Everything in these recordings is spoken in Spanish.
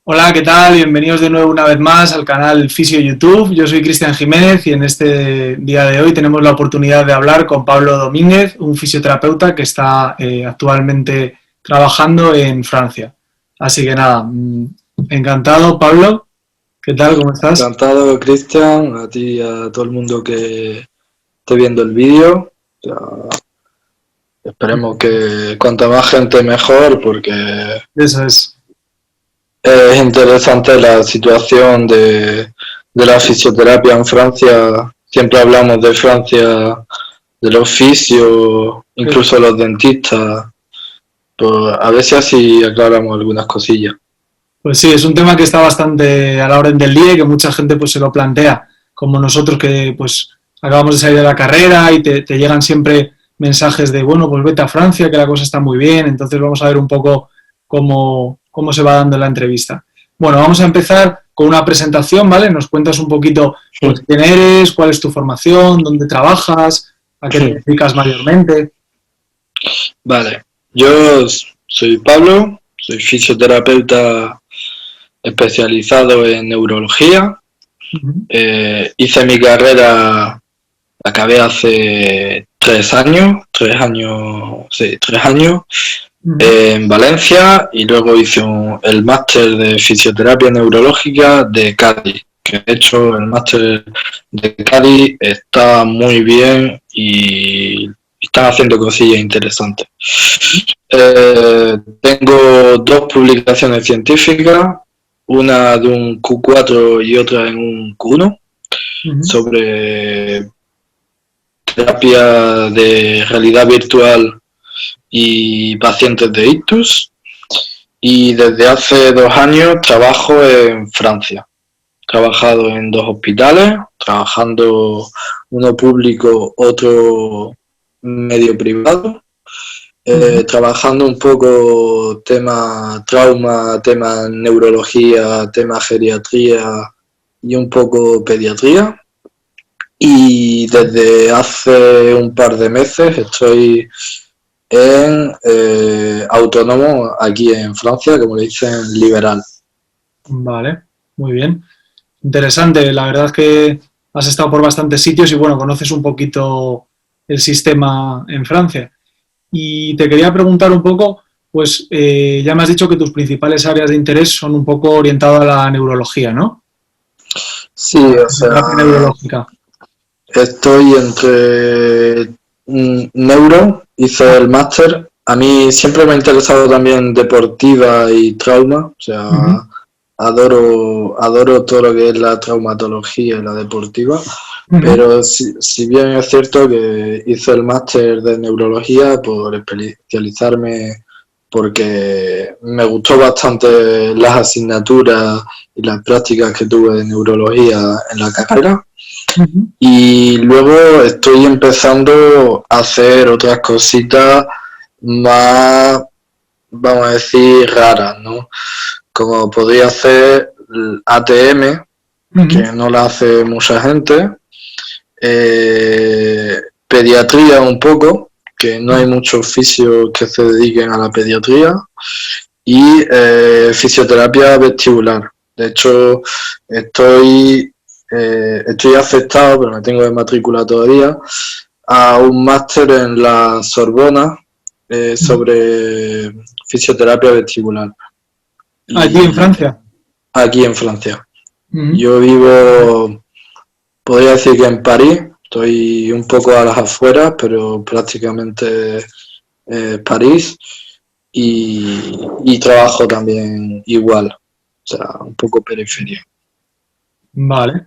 Hola, ¿qué tal? Bienvenidos de nuevo una vez más al canal Fisio YouTube. Yo soy Cristian Jiménez y en este día de hoy tenemos la oportunidad de hablar con Pablo Domínguez, un fisioterapeuta que está actualmente trabajando en Francia. Así que nada, encantado, Pablo. ¿Qué tal? ¿Cómo estás? Encantado, Cristian, a ti y a todo el mundo que esté viendo el vídeo. O sea, esperemos que cuanta más gente mejor, porque Eso es. es interesante la situación de la fisioterapia en Francia. Siempre hablamos de Francia, de los fisios, incluso los dentistas. Pues a ver si así aclaramos algunas cosillas. Pues sí, es un tema que está bastante a la orden del día y que mucha gente pues se lo plantea, como nosotros que pues acabamos de salir de la carrera y te llegan siempre mensajes de, bueno, pues vete a Francia, que la cosa está muy bien, entonces vamos a ver un poco cómo se va dando la entrevista. Bueno, vamos a empezar con una presentación, ¿vale? Nos cuentas un poquito pues quién eres, cuál es tu formación, dónde trabajas, a qué te dedicas mayormente. Vale, yo soy Pablo, soy fisioterapeuta especializado en neurología. Hice mi carrera, acabé hace 3 años, 3 años, sí, 3 años, en Valencia, y luego hice el máster de fisioterapia neurológica de Cádiz, que de hecho el máster de Cádiz está muy bien y están haciendo cosillas interesantes. Tengo dos publicaciones científicas, una de un Q4 y otra en un Q1, sobre terapia de realidad virtual y pacientes de ictus. Y desde hace 2 años trabajo en Francia. He trabajado en dos hospitales, trabajando uno público, otro medio privado. Trabajando un poco tema trauma, tema neurología, tema geriatría y un poco pediatría. Y desde hace un par de meses estoy en autónomo aquí en Francia, como le dicen, liberal. Vale, muy bien. Interesante, la verdad es que has estado por bastantes sitios y bueno, conoces un poquito el sistema en Francia. Y te quería preguntar un poco, pues ya me has dicho que tus principales áreas de interés son un poco orientadas a la neurología, ¿no? Sí, A la o terapia sea, neurológica. estoy entre neuro, hice el máster. A mí siempre me ha interesado también deportiva y trauma, o sea, Uh-huh. adoro todo lo que es la traumatología y la deportiva, Uh-huh. pero si bien es cierto que hice el máster de neurología por especializarme, porque me gustó bastante las asignaturas y las prácticas que tuve de neurología en la carrera. Uh-huh. Y luego estoy empezando a hacer otras cositas más, vamos a decir, raras, ¿no? Como podría hacer ATM, Uh-huh. que no la hace mucha gente, pediatría un poco, que no hay muchos fisios que se dediquen a la pediatría, y fisioterapia vestibular. De hecho, estoy aceptado, pero me tengo que matricular todavía, a un máster en la Sorbona sobre fisioterapia vestibular. Allí en Y Francia. aquí en Francia. Uh-huh. Yo vivo, podría decir que en París, estoy un poco a las afueras, pero prácticamente París, y trabajo también igual, o sea, un poco periferia. Vale.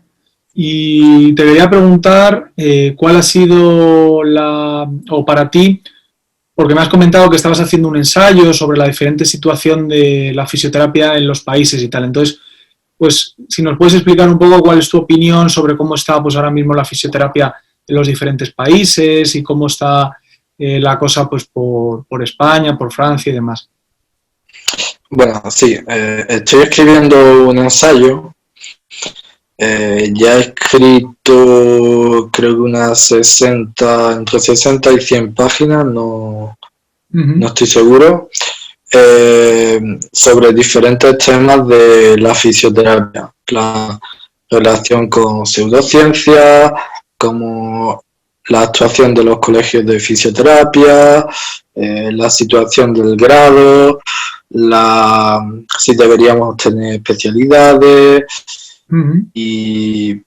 Y te quería preguntar cuál ha sido o para ti, porque me has comentado que estabas haciendo un ensayo sobre la diferente situación de la fisioterapia en los países y tal. Entonces, pues si nos puedes explicar un poco cuál es tu opinión sobre cómo está pues ahora mismo la fisioterapia en los diferentes países y cómo está la cosa pues por España, por Francia y demás. Bueno, sí, estoy escribiendo un ensayo. Ya he escrito creo que unas 60, entre 60 y 100 páginas, no, Uh-huh. no estoy seguro. sobre diferentes temas de la fisioterapia, la relación con pseudociencias, como la actuación de los colegios de fisioterapia, la situación del grado, si deberíamos tener especialidades y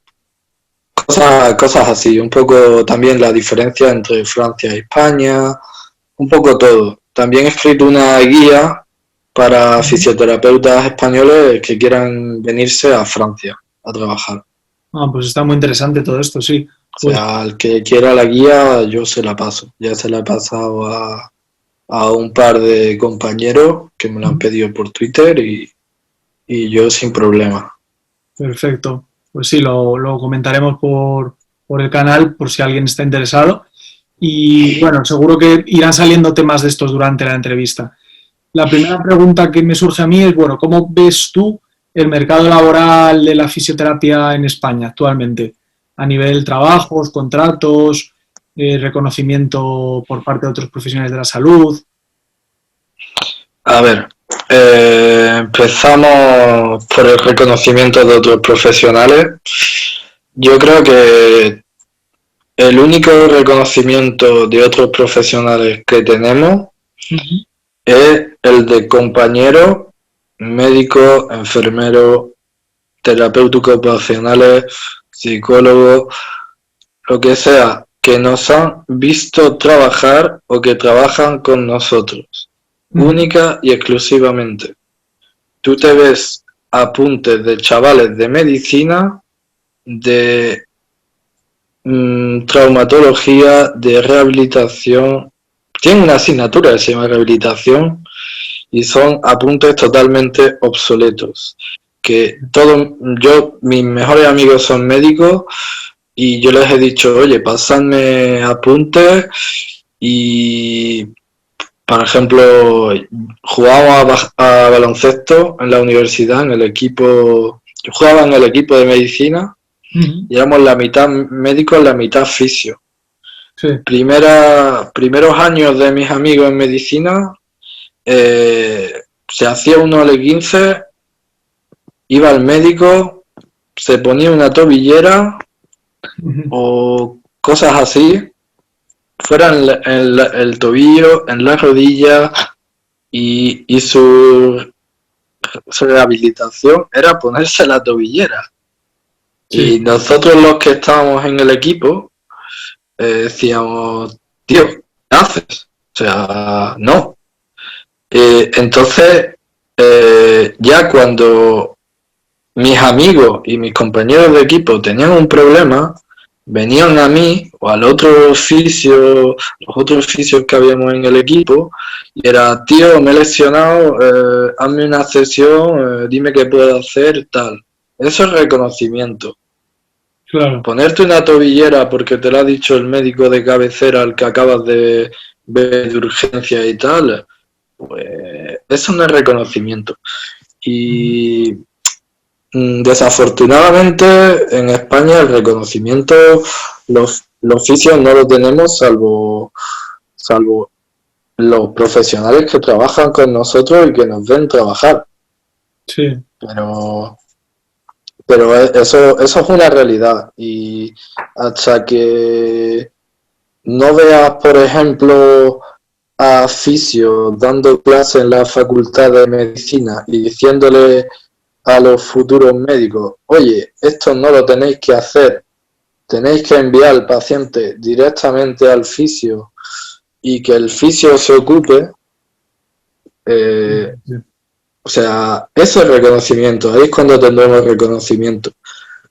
cosas así, un poco también la diferencia entre Francia y España, un poco todo. También he escrito una guía para fisioterapeutas españoles que quieran venirse a Francia a trabajar. Ah, pues está muy interesante todo esto, sí. O sea, al que quiera la guía, yo se la paso. Ya se la he pasado a un par de compañeros que me lo han pedido por Twitter y yo sin problema. Perfecto. Pues sí, lo comentaremos por el canal por si alguien está interesado. Y bueno, seguro que irán saliendo temas de estos durante la entrevista. La primera pregunta que me surge a mí es, bueno, ¿cómo ves tú el mercado laboral de la fisioterapia en España actualmente? A nivel trabajos, contratos, reconocimiento por parte de otros profesionales de la salud. A ver, empezamos por el reconocimiento de otros profesionales. Yo creo que el único reconocimiento de otros profesionales que tenemos es el de compañeros, médicos, enfermeros, terapéuticos ocupacionales, psicólogos, lo que sea, que nos han visto trabajar o que trabajan con nosotros, única y exclusivamente. Tú te ves apuntes de chavales de medicina, de traumatología, de rehabilitación. Tienen una asignatura que se llama rehabilitación y son apuntes totalmente obsoletos. Que mis mejores amigos son médicos y yo les he dicho, oye, pasadme apuntes y, por ejemplo, jugábamos a baloncesto en la universidad, en el equipo, yo jugaba en el equipo de medicina y éramos la mitad médicos, la mitad fisio. Sí. Primeros años de mis amigos en medicina, se hacía uno al 15, iba al médico, se ponía una tobillera o cosas así, fuera en el tobillo, en la rodilla, y su rehabilitación era ponerse la tobillera. Sí. Y nosotros los que estábamos en el equipo decíamos, tío, ¿qué haces? O sea, no. Entonces, ya cuando mis amigos y mis compañeros de equipo tenían un problema, venían a mí o al otro fisio, los otros fisios que habíamos en el equipo, y era, tío, me he lesionado, hazme una sesión, dime qué puedo hacer, tal. Eso es reconocimiento. Claro. Ponerte una tobillera porque te lo ha dicho el médico de cabecera al que acabas de ver de urgencia y tal, pues eso no es reconocimiento. Y desafortunadamente en España el reconocimiento los fisios no lo tenemos salvo los profesionales que trabajan con nosotros y que nos ven trabajar. Sí. Pero eso es una realidad y hasta que no veas, por ejemplo, a fisios dando clases en la facultad de medicina y diciéndole a los futuros médicos, oye, esto no lo tenéis que hacer, tenéis que enviar al paciente directamente al fisio y que el fisio se ocupe, o sea, eso es reconocimiento, ahí es cuando tendremos reconocimiento.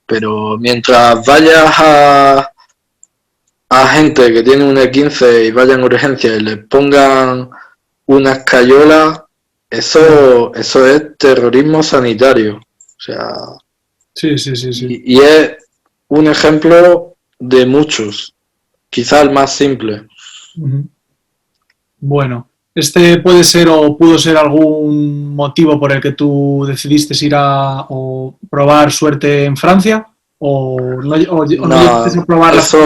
Pero mientras vayas a gente que tiene un E15 y vayan a urgencia y les pongan una escayola, eso es terrorismo sanitario. O sea, sí. Y es un ejemplo de muchos, quizá el más simple. Bueno, ¿este puede ser o pudo ser algún motivo por el que tú decidiste ir o probar suerte en Francia? ¿O no llegaste a probar eso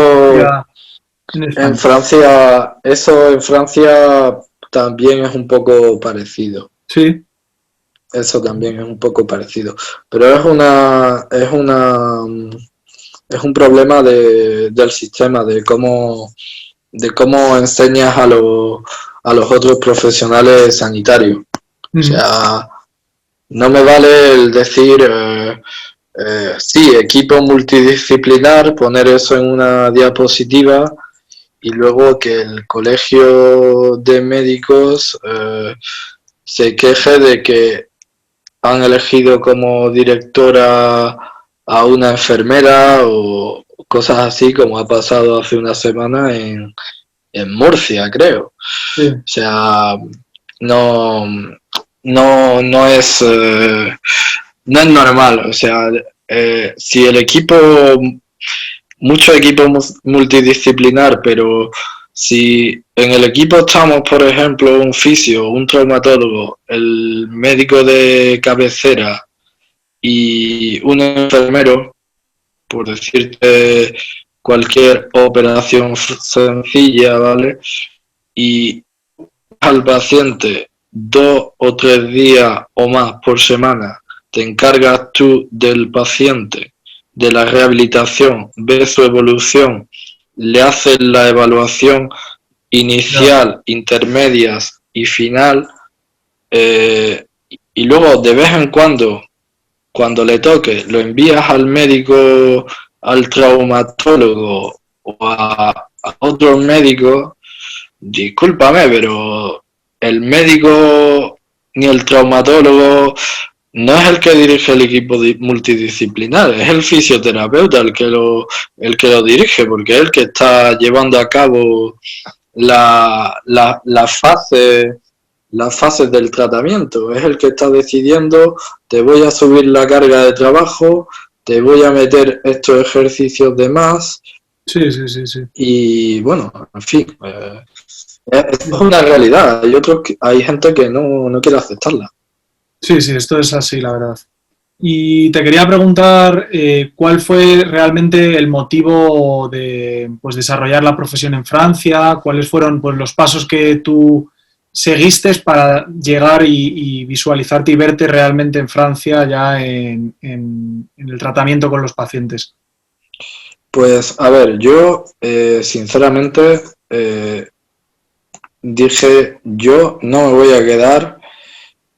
en Francia? En Francia también es un poco parecido. Sí. Eso también es un poco parecido. Pero es un problema del sistema, de cómo enseñas a los otros profesionales sanitarios. O sea, no me vale el decir, sí, equipo multidisciplinar, poner eso en una diapositiva y luego que el colegio de médicos se queje de que han elegido como directora a una enfermera o cosas así, como ha pasado hace una semana en Murcia, creo. Sí. O sea, no, no es normal. O sea, si el equipo, mucho equipo multidisciplinar, pero si en el equipo estamos, por ejemplo, un fisio, un traumatólogo, el médico de cabecera y un enfermero, por decirte cualquier operación sencilla, ¿vale? Y al paciente 2 o 3 días o más por semana, te encargas tú del paciente, de la rehabilitación, ves su evolución, le haces la evaluación inicial, intermedias y final, y luego de vez en cuando le toque, lo envías al médico, al traumatólogo o a otro médico. Discúlpame, pero el médico ni el traumatólogo no es el que dirige el equipo multidisciplinar, es el fisioterapeuta el que lo dirige, porque es el que está llevando a cabo la fase las fases del tratamiento, es el que está decidiendo, te voy a subir la carga de trabajo, te voy a meter estos ejercicios de más. Sí, sí, sí, sí. Y bueno, en fin, es una realidad. Hay gente que no quiere aceptarla. Sí, sí, esto es así, la verdad. Y te quería preguntar cuál fue realmente el motivo de pues, desarrollar la profesión en Francia, cuáles fueron pues, los pasos que tú seguiste para llegar y visualizarte y verte realmente en Francia ya en el tratamiento con los pacientes. Pues a ver, yo sinceramente dije, yo no me voy a quedar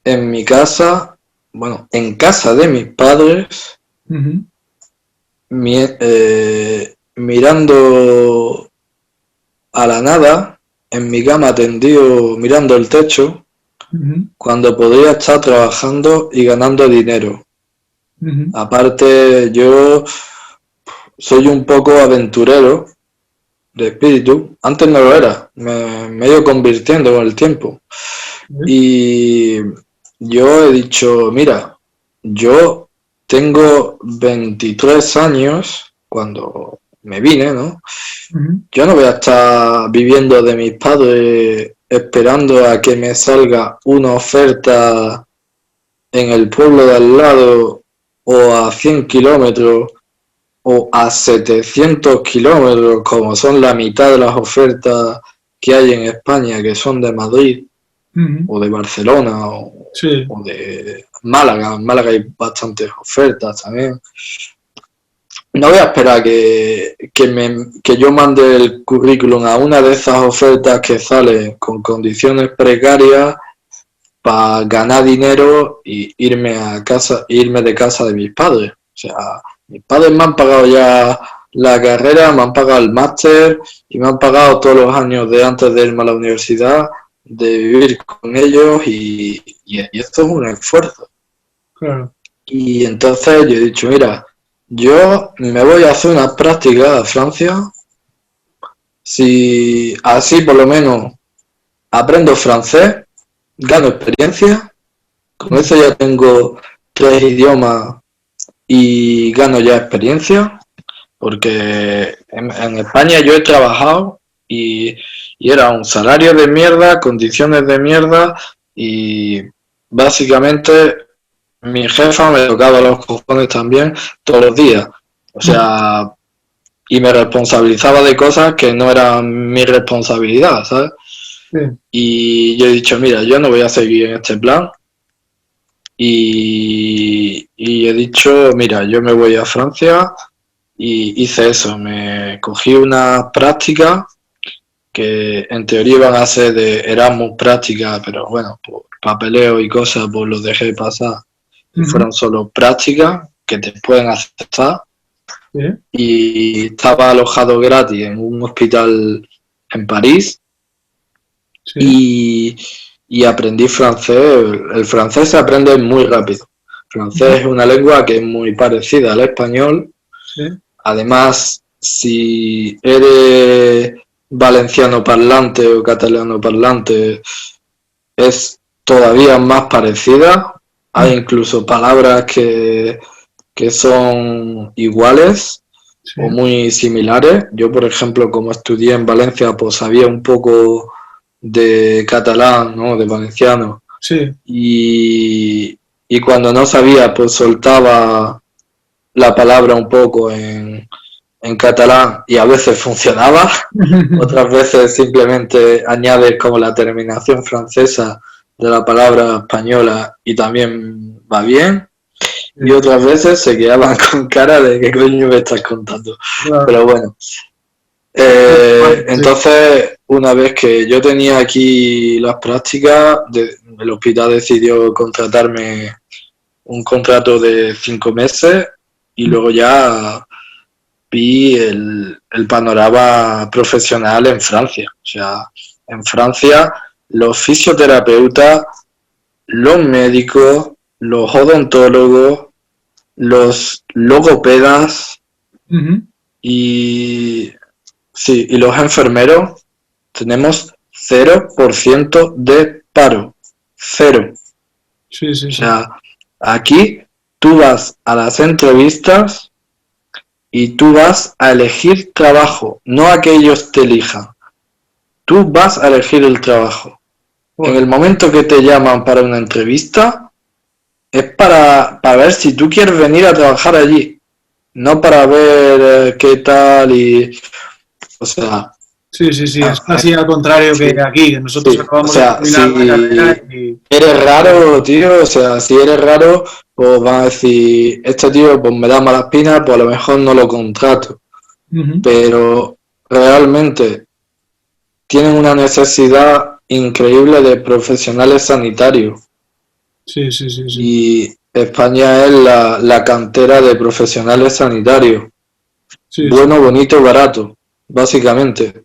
en mi casa, bueno, en casa de mis padres, mirando a la nada, en mi cama tendido, mirando el techo, cuando podría estar trabajando y ganando dinero. Aparte, yo soy un poco aventurero de espíritu. Antes no lo era, me he ido convirtiendo con el tiempo. Y yo he dicho, mira, yo tengo 23 años cuando me vine, ¿no? Yo no voy a estar viviendo de mis padres esperando a que me salga una oferta en el pueblo de al lado o a 100 kilómetros o a 700 kilómetros, como son la mitad de las ofertas que hay en España, que son de Madrid o de Barcelona o de Málaga. En Málaga hay bastantes ofertas también. No voy a esperar que yo mande el currículum a una de esas ofertas que sale con condiciones precarias para ganar dinero y irme de casa de mis padres. O sea, mis padres me han pagado ya la carrera, me han pagado el máster y me han pagado todos los años de antes de irme a la universidad, de vivir con ellos y esto es un esfuerzo. Claro. Y entonces yo he dicho, mira, yo me voy a hacer unas prácticas a Francia, si así por lo menos aprendo francés, gano experiencia, con eso ya tengo 3 idiomas y gano ya experiencia, porque en España yo he trabajado y era un salario de mierda, condiciones de mierda y básicamente mi jefa me tocaba los cojones también todos los días. O sea, y me responsabilizaba de cosas que no eran mi responsabilidad, ¿sabes? Sí. Y yo he dicho, mira, yo no voy a seguir en este plan. Y he dicho, mira, yo me voy a Francia y hice eso. Me cogí una práctica que en teoría iban a ser de Erasmus práctica, pero bueno, por papeleo y cosas, pues los dejé pasar. Y Ujú. fueron solo prácticas que te pueden aceptar. Sí. Y estaba alojado gratis en un hospital en París Sí. y, y aprendí francés. El francés se aprende muy rápido. El francés Ujú. es una lengua que es muy parecida al español. Sí. Además, si eres valenciano parlante o catalano parlante, es todavía más parecida. Hay Mm. incluso palabras que son iguales Sí. o muy similares. Yo, por ejemplo, como estudié en Valencia, pues sabía un poco de catalán, ¿no? De valenciano. Sí. Y cuando no sabía, pues soltaba la palabra un poco en catalán y a veces funcionaba, otras veces simplemente añades como la terminación francesa de la palabra española y también va bien, y Sí. otras veces se quedaban con cara de qué coño me estás contando. Claro. Pero bueno, Vale, sí. entonces una vez que yo tenía aquí las prácticas, el hospital decidió contratarme un contrato de 5 meses y Mm. luego ya vi el panorama profesional en Francia. O sea, en Francia los fisioterapeutas, los médicos, los odontólogos, los logopedas Ujú. y, sí, y los enfermeros tenemos 0% de paro. Cero. Sí, sí, O sí. sea, aquí tú vas a las entrevistas y tú vas a elegir trabajo, no a que ellos te elijan. Tú vas a elegir el trabajo. En Joder. el momento que te llaman para una entrevista, es para ver si tú quieres venir a trabajar allí, no para ver qué tal y... O sea, Sí, sí, sí. Es ah, así al contrario que sí, aquí, que nosotros sí. O acabamos de sea, terminar la carrera si y... eres raro, tío, o sea, si eres raro, pues van a decir, este tío pues me da malas pinas, pues a lo mejor no lo contrato. Ujú. Pero realmente tienen una necesidad increíble de profesionales sanitarios Sí, sí, sí, sí. y España es la cantera de profesionales sanitarios. Sí, sí. Bueno, bonito, barato, básicamente.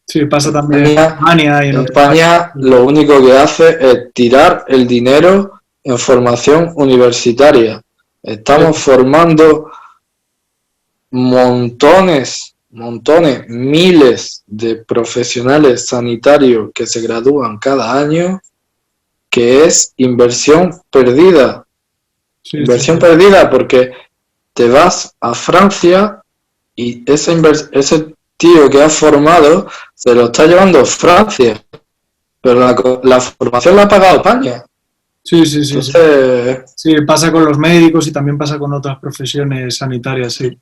Sí, pasa también en España, Alemania y en otros España países. lo único que hace es tirar el dinero en formación universitaria. Estamos Sí. formando montones, miles de profesionales sanitarios que se gradúan cada año, que es inversión perdida. Sí, sí, Inversión sí. perdida porque te vas a Francia y ese tío que has formado se lo está llevando a Francia, pero la formación la ha pagado España. Sí, sí, sí, sí. Entonces, Sí, pasa con los médicos y también pasa con otras profesiones sanitarias, sí.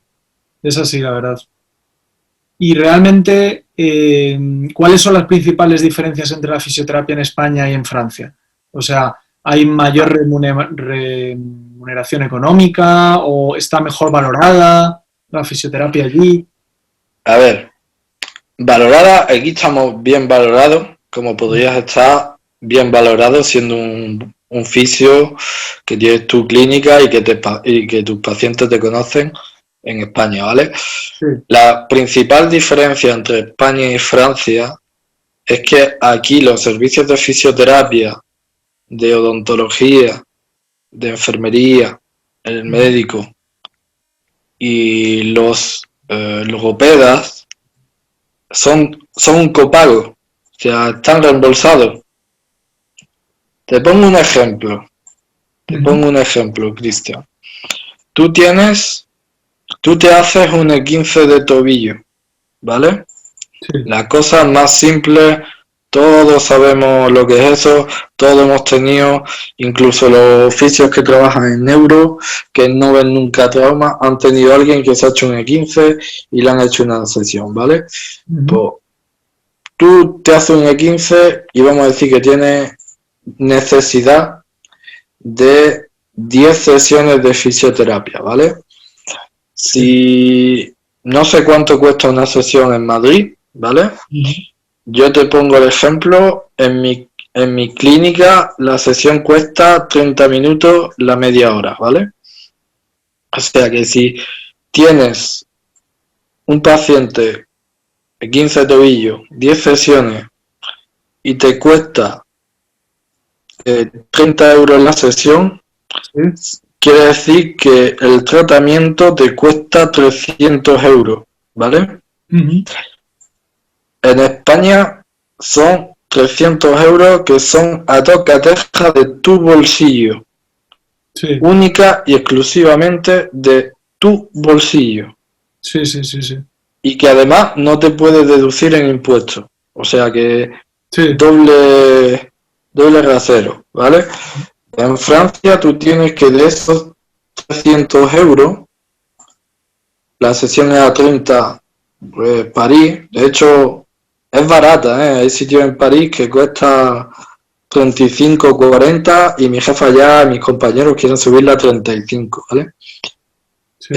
Es así, la verdad. Y realmente, ¿cuáles son las principales diferencias entre la fisioterapia en España y en Francia? O sea, ¿hay mayor remuneración económica o está mejor valorada la fisioterapia allí? a ver, valorada, aquí estamos bien valorados, como podrías estar bien valorado siendo un fisio que tienes tu clínica y que tus pacientes te conocen en España, ¿vale? Sí. La principal diferencia entre España y Francia es que aquí los servicios de fisioterapia, de odontología, de enfermería, el médico y los logopedas son un copago, o sea, están reembolsados. Te pongo un ejemplo, Ujú. Cristian. Tú tienes, tú te haces un E15 de tobillo, ¿vale? Sí. La cosa más simple, todos sabemos lo que es eso, todos hemos tenido, incluso los fisios que trabajan en neuro, que no ven nunca trauma, han tenido a alguien que se ha hecho un E15 y le han hecho una sesión, ¿vale? Ujú. Pues tú te haces un E15 y vamos a decir que tienes necesidad de 10 sesiones de fisioterapia, ¿vale? Si no sé cuánto cuesta una sesión en Madrid, ¿vale? Yo te pongo el ejemplo, en mi clínica la sesión cuesta 30 minutos la media hora, ¿vale? O sea que si tienes un paciente de 15 tobillos, 10 sesiones y te cuesta 30 euros la sesión, Sí. quiere decir que el tratamiento te cuesta 300 euros, ¿vale? Ujú. En España son 300 euros que son a tocateja de tu bolsillo, Sí. única y exclusivamente de tu bolsillo, Sí, sí, sí, sí. y que además no te puedes deducir en impuestos, o sea que Sí. doble rasero, ¿vale? En Francia tú tienes que de esos 300 euros, la sesión es a 30, París, de hecho es barata, ¿eh? Hay sitios en París que cuesta 35, 40 y mi jefa ya, mis compañeros quieren subirla a 35, ¿vale? Sí.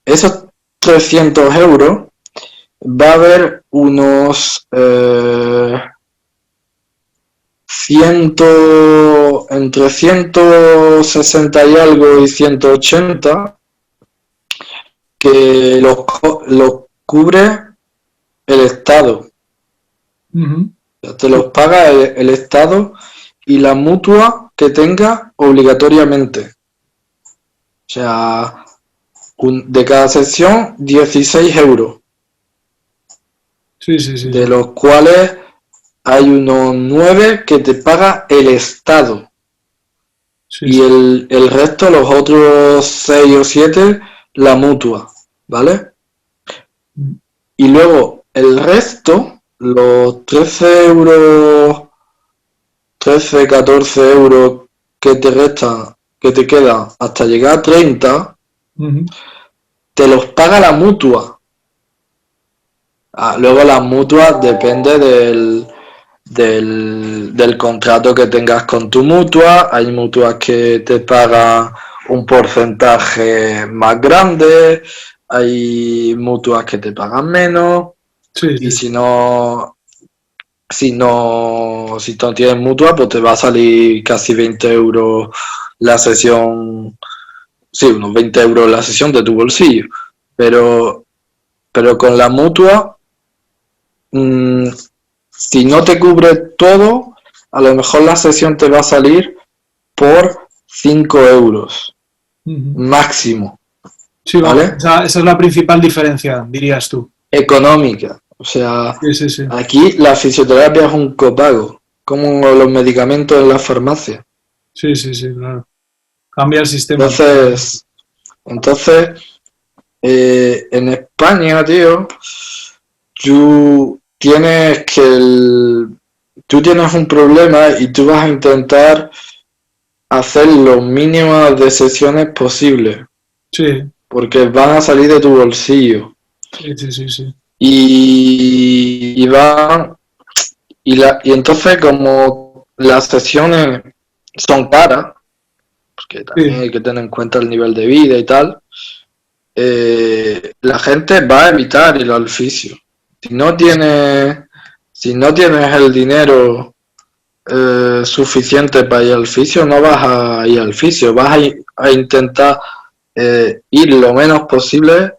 Esos 300 euros va a haber unos 100, entre 160 y algo y 180 que los cubre el Estado. Ujú. Te los paga el Estado y la mutua que tenga obligatoriamente. O sea, de cada sesión 16 euros, Sí, sí, sí, de sí. los cuales hay unos 9 que te paga el Estado. Sí, Y sí. el resto, los otros 6 o 7, la mutua, ¿vale? Mm. Y luego el resto, los 13 euros, 13, 14 euros que te restan, que te quedan hasta llegar a 30, Ujú. te los paga la mutua. Luego las mutuas depende del contrato que tengas con tu mutua. Hay mutuas que te pagan un porcentaje más grande, hay mutuas que te pagan menos, Sí, y sí. si no tienes mutua, pues te va a salir casi 20 euros la sesión, sí, unos 20 euros la sesión de tu bolsillo. Pero, pero con la mutua, mmm, si no te cubre todo, a lo mejor la sesión te va a salir por 5 euros Ujú. máximo, Sí, vamos, ¿vale? esa es la principal diferencia, dirías tú. Económica. O sea, Sí, sí, sí. aquí la fisioterapia es un copago, como los medicamentos en la farmacia. Sí, sí, sí, claro. Cambia el sistema. Entonces, en España, tío, tú tú tienes un problema y tú vas a intentar hacer lo mínimo de sesiones posibles, Sí, porque van a salir de tu bolsillo. sí, sí, sí, sí. Y van, y entonces como las sesiones son caras, porque también Sí, hay que tener en cuenta el nivel de vida y tal, la gente va a evitar ir al fisio. Si no tienes, si no tienes el dinero suficiente para ir al fisio, no vas a ir al fisio, vas a intentar ir lo menos posible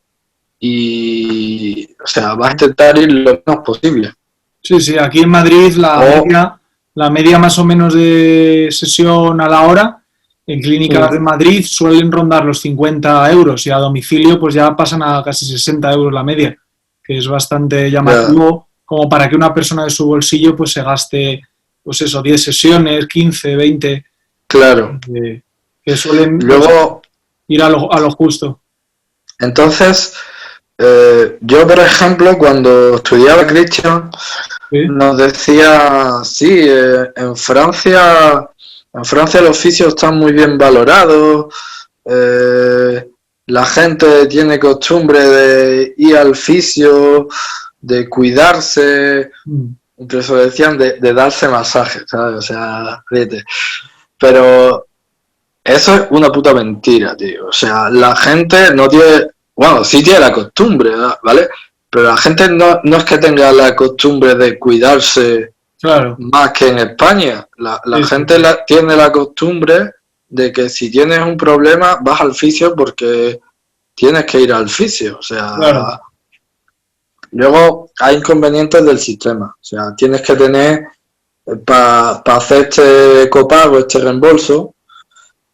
o sea, vas a intentar ir lo menos posible. sí, sí. Aquí en Madrid O, la media más o menos de sesión a la hora en clínicas de mm, Madrid suelen rondar los 50 euros y a domicilio pues ya pasan a casi 60 euros la media, que es bastante ya, llamativo como para que una persona de su bolsillo pues se gaste pues eso, 10 sesiones, 15, 20, claro. que suelen pues Luego, ir a lo justo. entonces, yo por ejemplo, cuando estudiaba Christian, ¿Sí? nos decía, sí, en Francia los fisios están muy bien valorados, la gente tiene costumbre de ir al fisio, de cuidarse, Mm. incluso decían de darse masajes, ¿sabes? O sea, fíjate. Pero eso es una puta mentira, tío. O sea, la gente no tiene, bueno, sí tiene la costumbre, ¿vale? Pero la gente no es que tenga la costumbre de cuidarse Claro, más que en España. La sí, sí, gente tiene la costumbre de que si tienes un problema vas al fisio porque tienes que ir al fisio. O claro. sea, luego hay inconvenientes del sistema. O sea, tienes que tener, para hacer este copago, este reembolso,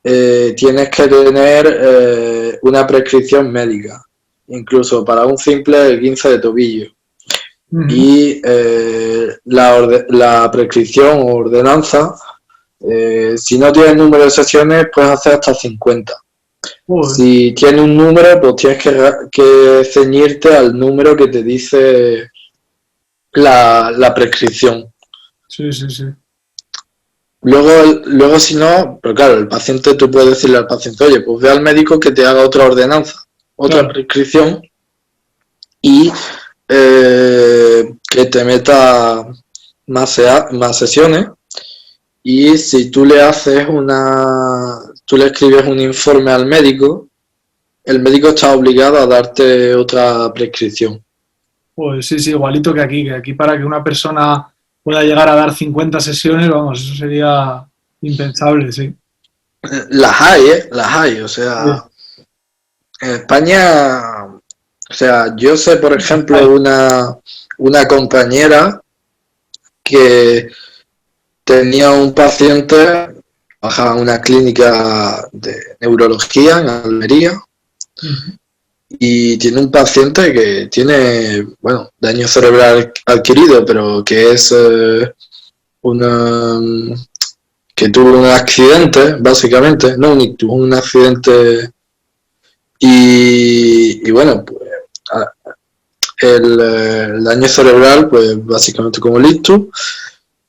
tienes que tener una prescripción médica, incluso para un simple 15 de tobillo. Ujú. Y la prescripción o ordenanza, si no tienes número de sesiones, puedes hacer hasta 50. Joder. Si tienes un número, pues tienes que ceñirte al número que te dice la prescripción. Sí, sí, sí. Luego, si no, pero claro, el paciente, tú puedes decirle al paciente, oye, pues ve al médico que te haga otra ordenanza, otra Claro. prescripción y que te meta más sesiones. Y si tú le tú le escribes un informe al médico, el médico está obligado a darte otra prescripción. Pues sí, sí, igualito que aquí para que una persona pueda llegar a dar 50 sesiones, vamos, eso sería impensable, sí. Las hay, ¿eh? Las hay. O Sí, sea, en España, o sea, yo sé, por ejemplo, hay. una compañera que tenía un paciente, trabajaba en una clínica de neurología en Almería, Ujú. y tiene un paciente que tiene, bueno, daño cerebral adquirido, pero que es una que tuvo un accidente, básicamente, no un ictus, un accidente y bueno, pues el daño cerebral, pues básicamente como el ictus,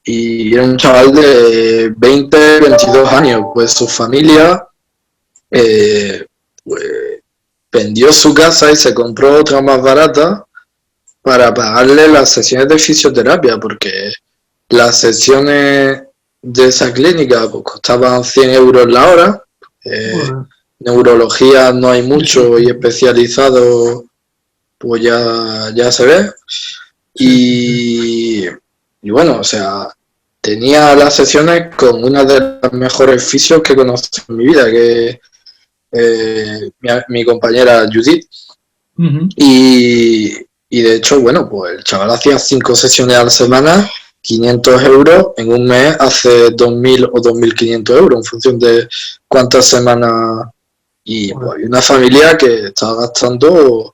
y era un chaval de 20, 22 años, pues su familia pues, vendió su casa y se compró otra más barata para pagarle las sesiones de fisioterapia, porque las sesiones de esa clínica pues, costaban 100 euros la hora. Eh, Joder. Neurología no hay Sí, sí, mucho y sí, especializado, pues ya se ve. sí, sí, sí. Y bueno, o sea, tenía las sesiones con una de las mejores fisios que he conocido en mi vida, que mi compañera Judith. Ujú. Y de hecho, bueno, pues el chaval hacía 5 sesiones a la semana, 500 euros, en un mes hace 2.000 o 2.500 euros en función de cuántas semanas. Y Joder. pues hay una familia que está gastando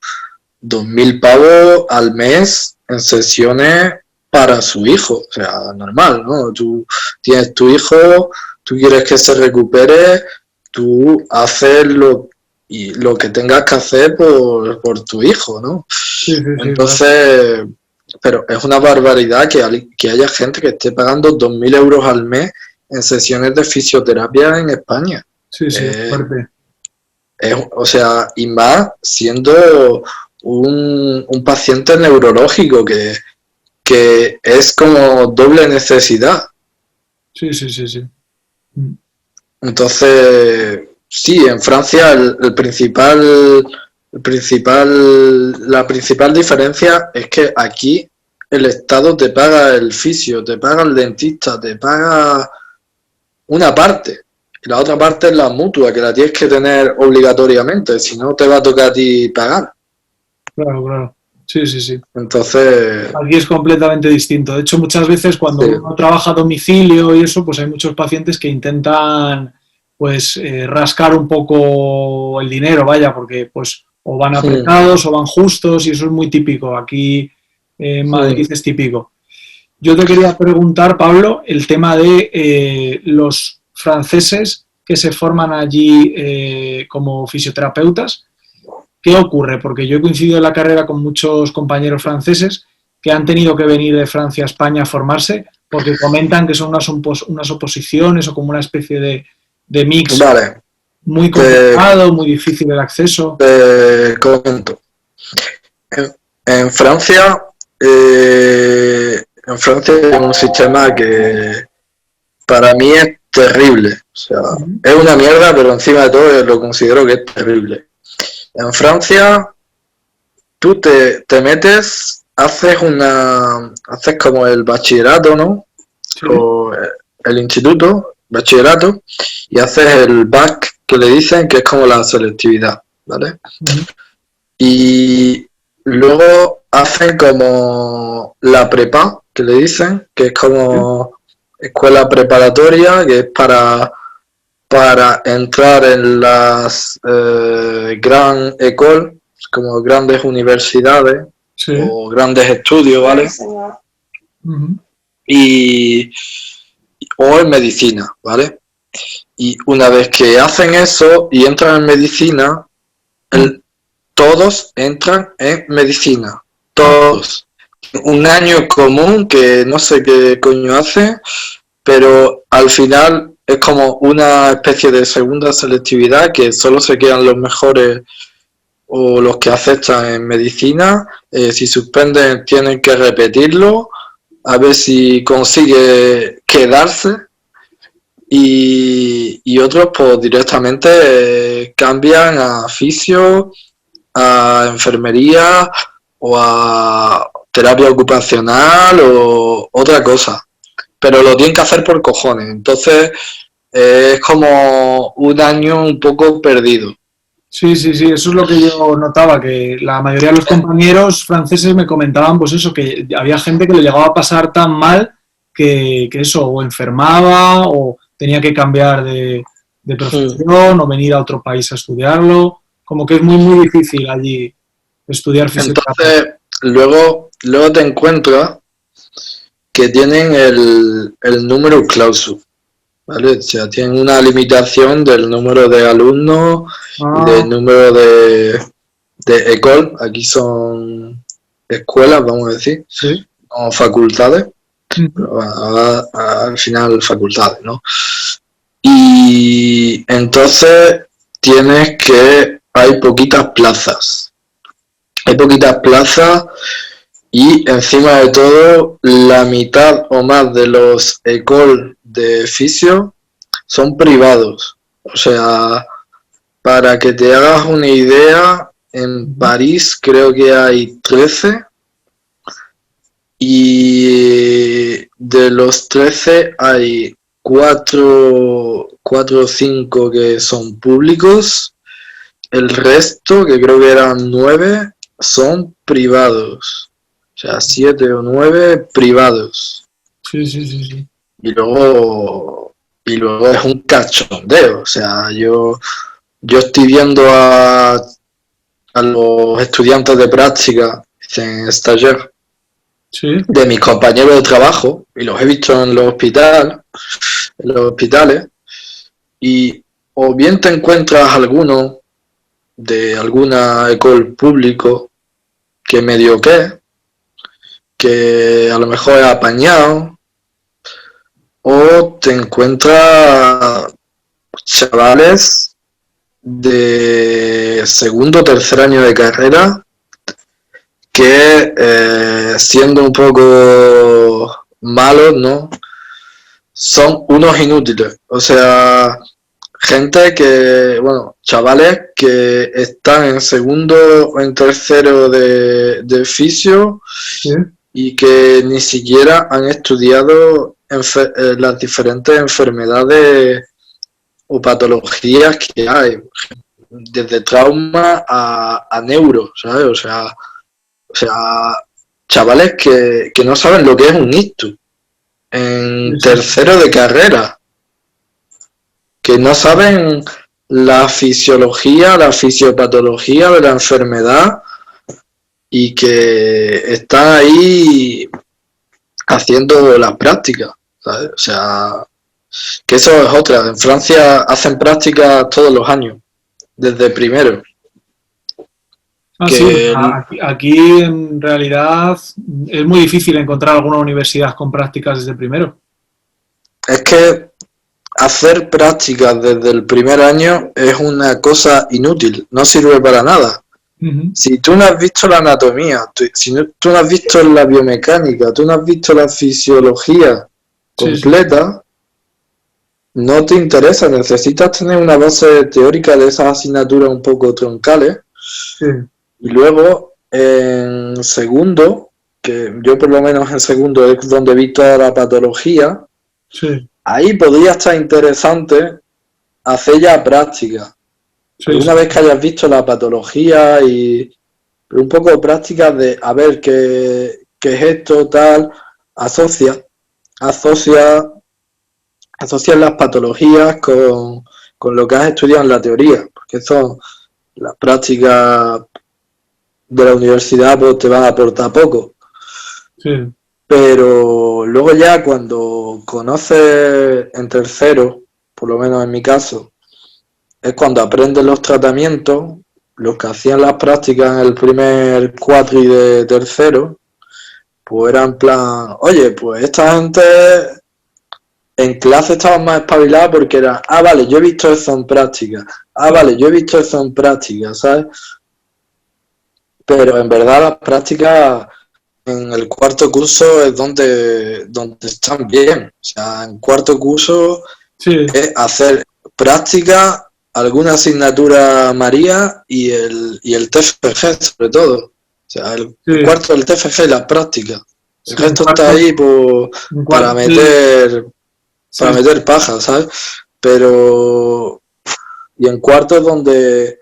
2.000 pavos al mes en sesiones para su hijo. O sea, normal, ¿no? Tú tienes tu hijo, tú quieres que se recupere, tú haces lo que tengas que hacer por tu hijo, ¿no? Sí, sí, sí, claro. Entonces, pero es una barbaridad que haya gente que esté pagando 2.000 euros al mes en sesiones de fisioterapia en España. Sí, sí, es Eh, fuerte. o sea, y más siendo un paciente neurológico que es como doble necesidad. Sí, sí, sí, sí. Mm. Entonces, sí, en Francia la principal diferencia es que aquí el Estado te paga el fisio, te paga el dentista, te paga una parte. Y la otra parte es la mutua, que la tienes que tener obligatoriamente, si no te va a tocar a ti pagar. Claro, claro. Sí, sí, sí. Entonces, Aquí es completamente distinto. De hecho, muchas veces cuando sí, uno trabaja a domicilio y eso, pues hay muchos pacientes que intentan pues rascar un poco el dinero, vaya, porque pues o van mm, apretados o van justos y eso es muy típico. Aquí en Madrid mm, es típico. Yo te quería preguntar, Pablo, el tema de los franceses que se forman allí como fisioterapeutas. ¿Qué ocurre? Porque yo he coincidido en la carrera con muchos compañeros franceses que han tenido que venir de Francia a España a formarse porque comentan que son unas oposiciones o como una especie de mix vale, muy te, complicado, muy difícil el acceso. te comento. En, en Francia en Francia hay un sistema que para mí es terrible. O sea, es una mierda, pero encima de todo lo considero que es terrible. En Francia, tú te metes, haces como el bachillerato, ¿no? Sí. O el instituto, bachillerato, y haces el bac, que le dicen, que es como la selectividad, ¿vale? Y luego hacen como la prepa, que le dicen, que es como escuela preparatoria, que es para entrar en las gran école, como grandes universidades Sí. o grandes estudios, ¿vale? O en medicina, ¿vale? Y una vez que hacen eso y entran en medicina, todos entran en medicina, todos. Un año común que no sé qué coño hace, pero al final es como una especie de segunda selectividad que solo se quedan los mejores o los que aceptan en medicina. Si suspenden tienen que repetirlo a ver si consigue quedarse, y otros pues directamente cambian a fisio, a enfermería o a terapia ocupacional o otra cosa, pero lo tienen que hacer por cojones. Entonces es como un año un poco perdido. Sí, sí, sí, eso es lo que yo notaba, que la mayoría de los compañeros franceses me comentaban, pues eso, que había gente que le llegaba a pasar tan mal que eso, o enfermaba, o tenía que cambiar de profesión, o venir a otro país a estudiarlo, como que es muy, muy difícil allí estudiar fisioterapia. Entonces luego te encuentras que tienen el número clausus, ¿vale? O sea, tienen una limitación del número de alumnos y del número de école. Aquí son escuelas, vamos a decir, Sí. no facultades, pero al final facultades, ¿no? Y entonces hay poquitas plazas. Hay poquitas plazas y encima de todo la mitad o más de los écoles de fisio son privados. O sea, para que te hagas una idea, en París creo que hay 13 y de los 13 hay 4 o 5 que son públicos, el resto, que creo que eran 9, son privados. O sea, 7 o 9 privados. Sí, sí, sí, sí. Y luego es un cachondeo. O sea, yo estoy viendo a los estudiantes de práctica, en stagiaire, Sí. de mis compañeros de trabajo, y los he visto en los hospitales, y o bien te encuentras alguno de alguna école público que medio que a lo mejor es apañado, o te encuentras chavales de segundo o tercer año de carrera que siendo un poco malos, ¿no? Son unos inútiles. O sea, chavales que están en segundo o en tercero de fisio, Sí. y que ni siquiera han estudiado las diferentes enfermedades o patologías que hay, desde trauma a neuro, ¿sabes? O sea, chavales que no saben lo que es un ictus en tercero de carrera, que no saben la fisiología, la fisiopatología de la enfermedad, y que están ahí haciendo las prácticas, ¿sabes? O sea, que eso es otra. En Francia hacen prácticas todos los años, desde primero. Sí, aquí en realidad es muy difícil encontrar alguna universidad con prácticas desde primero. Es que hacer prácticas desde el primer año es una cosa inútil, no sirve para nada. Ujú. Si tú no has visto la anatomía, tú no has visto la biomecánica, tú no has visto la fisiología Sí, sí, completa, no te interesa, necesitas tener una base teórica de esas asignaturas un poco troncales. sí, Y luego en segundo, que yo por lo menos en segundo es donde he visto la patología, sí, ahí podría estar interesante hacer ya práctica. sí, Una sí, vez que hayas visto la patología y un poco de práctica de a ver qué es esto, tal, asocia, asocia, asocia las patologías con lo que has estudiado en la teoría, porque son las prácticas de la universidad pues te van a aportar poco. sí, Pero luego ya cuando conoces en tercero, por lo menos en mi caso, es cuando aprendes los tratamientos, los que hacían las prácticas en el primer cuatri de tercero, pues era en plan, oye, pues esta gente en clase estaba más espabilada porque era, ah, vale, yo he visto eso en práctica, ah, vale, yo he visto eso en práctica, ¿sabes? Pero en verdad las prácticas en el cuarto curso es donde están bien. O sea, en cuarto curso sí, es hacer práctica, alguna asignatura María y el TFG sobre todo. O sea, el sí, cuarto del TFG y la práctica. El sí, resto está ahí pues, en para cuarto, meter para sí, meter paja, ¿sabes? Pero y en cuarto es donde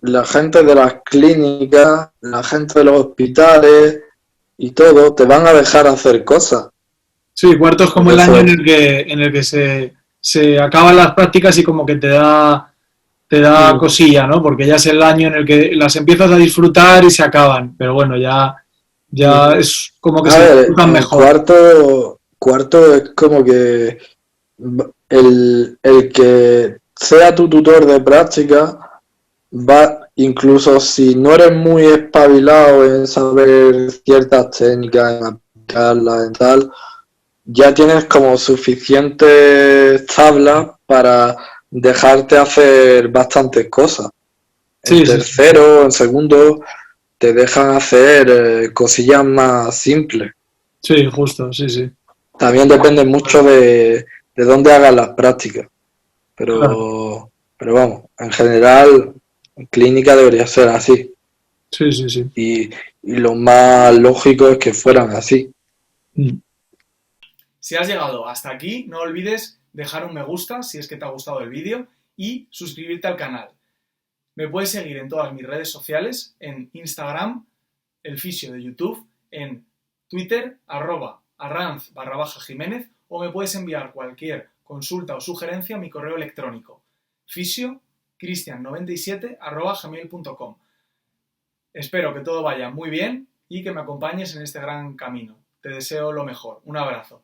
la gente de las clínicas, la gente de los hospitales y todo te van a dejar hacer cosas. sí, cuarto es como Porque el año eso, en el que se acaban las prácticas y como que te da mm, cosilla, ¿no? Porque ya es el año en el que las empiezas a disfrutar y se acaban, pero bueno, ya mm. es como que A se ver, disfrutan en mejor. cuarto es como que el que sea tu tutor de práctica va, incluso si no eres muy espabilado en saber ciertas técnicas, en aplicarlas, en tal, ya tienes como suficientes tablas para dejarte hacer bastantes cosas. En Sí, sí, sí, tercero, en segundo, te dejan hacer cosillas más simples. sí, justo, sí, sí, También depende mucho de dónde hagas las prácticas, claro, pero vamos, en general, en clínica debería ser así. sí, sí, sí. Y lo más lógico es que fueran así. Mm. Si has llegado hasta aquí, no olvides dejar un me gusta si es que te ha gustado el vídeo y suscribirte al canal. Me puedes seguir en todas mis redes sociales, en Instagram, el fisio de YouTube, en Twitter, @arranz_Jiménez, o me puedes enviar cualquier consulta o sugerencia a mi correo electrónico, fisio_cristian97@gmail.com. Espero que todo vaya muy bien y que me acompañes en este gran camino. Te deseo lo mejor. Un abrazo.